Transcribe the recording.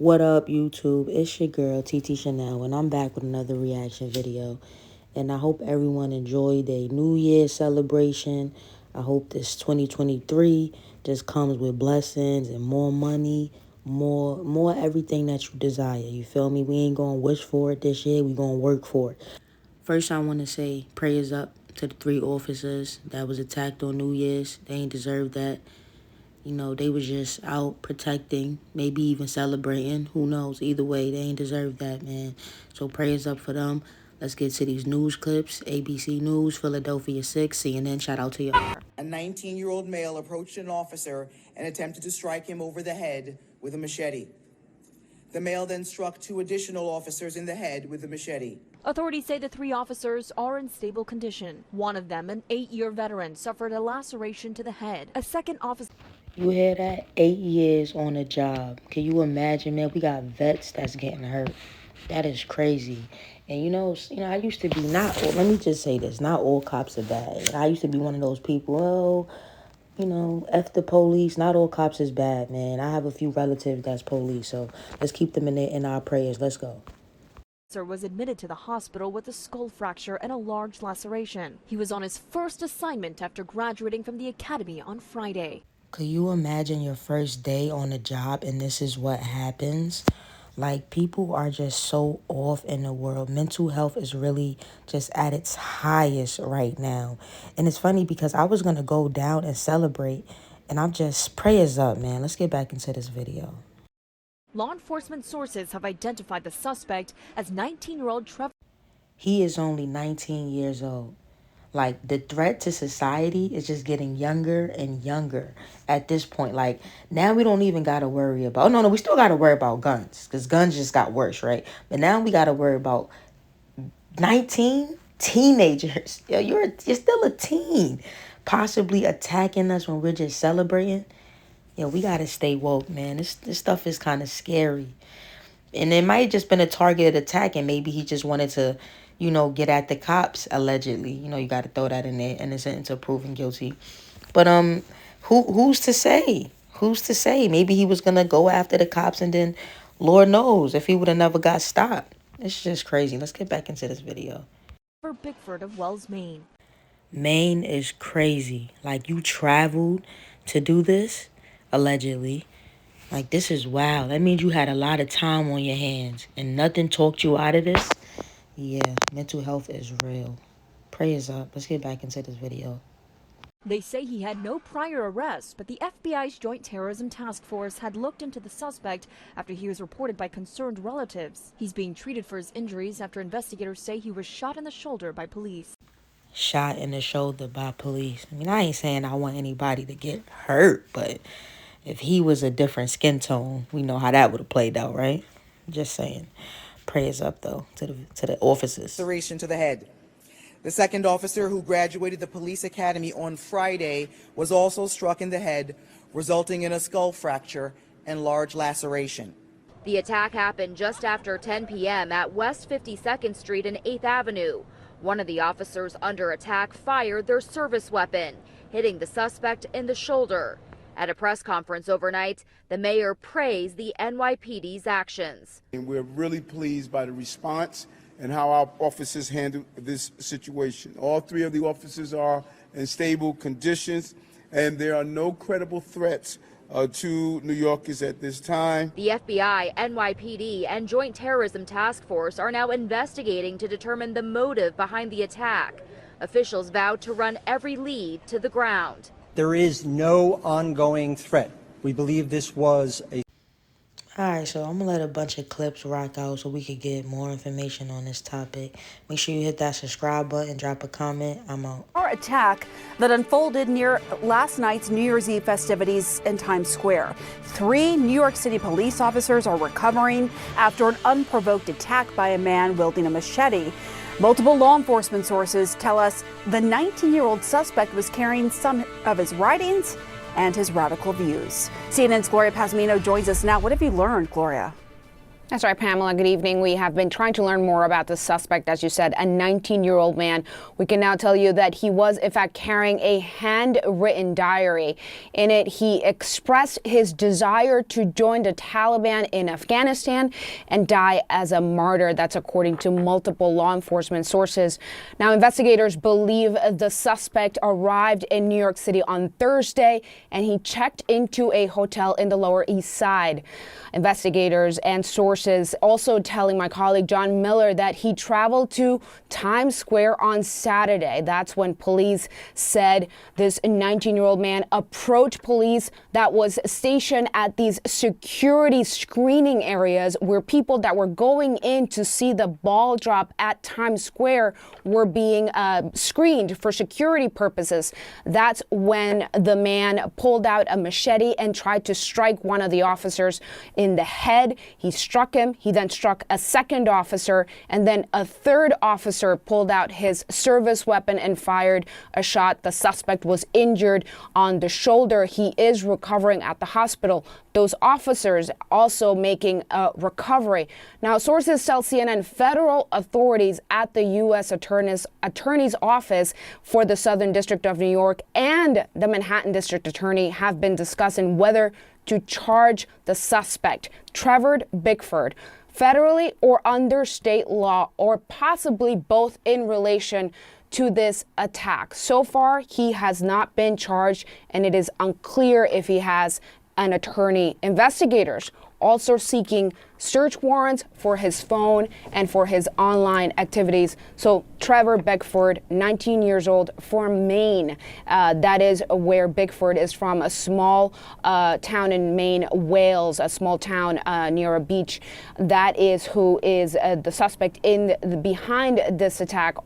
What up, YouTube? It's your girl, TT Shanell, and I'm back with another reaction video. And I hope everyone enjoyed their New Year celebration. I hope this 2023 just comes with blessings and more money, more everything that you desire. You feel me? We ain't gonna wish for it this year. We gonna work for it. First, I want to say prayers up to the 3 officers that was attacked on New Year's. They ain't deserve that. You know, they was just out protecting, maybe even celebrating. Who knows? Either way, they ain't deserve that, man. So prayers up for them. Let's get to these news clips. ABC News, Philadelphia 6, CNN, shout out to y'all. A 19-year-old male approached an officer and attempted to strike him over the head with a machete. The male then struck 2 additional officers in the head with a machete. Authorities say the 3 officers are in stable condition. One of them, an 8-year veteran, suffered a laceration to the head. A second officer... You hear that? 8 years on a job. Can you imagine, man? We got vets that's getting hurt. That is crazy. And you know, I used to be let me just say this, not all cops are bad. I used to be one of those people, F the police. Not all cops is bad, man. I have a few relatives that's police, so let's keep them in our prayers. Let's go. Was admitted to the hospital with a skull fracture and a large laceration. He was on his first assignment after graduating from the academy on Friday. Could you imagine your first day on the job and this is what happens? Like, people are just so off in the world. Mental health is really just at its highest right now. And it's funny because I was going to go down and celebrate, and I'm just, prayers up, man. Let's get back into this video. Law enforcement sources have identified the suspect as 19-year-old Trevor. He is only 19 years old. Like, the threat to society is just getting younger and younger at this point. Like, now we don't even got to worry about... No, we still got to worry about guns. Because guns just got worse, right? But now we got to worry about 19 teenagers. Yo, you're still a teen. Possibly attacking us when we're just celebrating. Yo, we got to stay woke, man. This stuff is kind of scary. And it might have just been a targeted attack, and maybe he just wanted to, get at the cops, allegedly. You got to throw that in there, innocent until proven guilty. But who's to say? Who's to say? Maybe he was going to go after the cops, and then Lord knows if he would have never got stopped. It's just crazy. Let's get back into this video. Trevorbickford of Wells, Maine. Maine is crazy. Like, you traveled to do this, allegedly. Like, this is wild. That means you had a lot of time on your hands and nothing talked you out of this. Yeah, mental health is real. Prayers up. Let's get back into this video. They say he had no prior arrests, but the FBI's Joint Terrorism Task Force had looked into the suspect after he was reported by concerned relatives. He's being treated for his injuries after investigators say he was shot in the shoulder by police. Shot in the shoulder by police. I mean, I ain't saying I want anybody to get hurt, but if he was a different skin tone, we know how that would have played out, right? Just saying. Prayers up, though, to the officers. Laceration to the head. The second officer, who graduated the police academy on Friday, was also struck in the head, resulting in a skull fracture and large laceration. The attack happened just after 10 p.m. at West 52nd Street and 8th Avenue. One of the officers under attack fired their service weapon, hitting the suspect in the shoulder. At a press conference overnight, the mayor praised the NYPD's actions. And we're really pleased by the response and how our officers handled this situation. All 3 of the officers are in stable conditions, and there are no credible threats to New Yorkers at this time. The FBI, NYPD, and Joint Terrorism Task Force are now investigating to determine the motive behind the attack. Officials vowed to run every lead to the ground. There is no ongoing threat. We believe this was a... Alright, so I'm going to let a bunch of clips rock out so we could get more information on this topic. Make sure you hit that subscribe button, drop a comment. I'm out. Our attack that unfolded near last night's New Year's Eve festivities in Times Square. 3 New York City police officers are recovering after an unprovoked attack by a man wielding a machete. Multiple law enforcement sources tell us the 19-year-old suspect was carrying some of his writings and his radical views. CNN's Gloria Pazmino joins us now. What have you learned, Gloria? That's right, Pamela. Good evening. We have been trying to learn more about the suspect, as you said, a 19-year-old man. We can now tell you that he was, in fact, carrying a handwritten diary. In it, he expressed his desire to join the Taliban in Afghanistan and die as a martyr. That's according to multiple law enforcement sources. Now, investigators believe the suspect arrived in New York City on Thursday, and he checked into a hotel in the Lower East Side. Investigators and sources also telling my colleague John Miller that he traveled to Times Square on Saturday. That's when police said this 19-year-old man approached police that was stationed at these security screening areas where people that were going in to see the ball drop at Times Square were being screened for security purposes. That's when the man pulled out a machete and tried to strike one of the officers in the head. He struck him. He then struck a second officer, and then a third officer pulled out his service weapon and fired a shot. The suspect was injured on the shoulder. He is recovering at the hospital. Those officers also making a recovery. Now, sources tell CNN federal authorities at the U.S. Attorney's Office for the Southern District of New York and the Manhattan District Attorney have been discussing whether to charge the suspect, Trevorbickford, federally or under state law, or possibly both in relation to this attack. So far, he has not been charged, and it is unclear if he has an attorney. Investigators also seeking search warrants for his phone and for his online activities. So Trevorbickford, 19 years old, from Maine. That is where Bickford is from, a small town in Maine, Wales, a small town near a beach. That is who is the suspect behind this attack.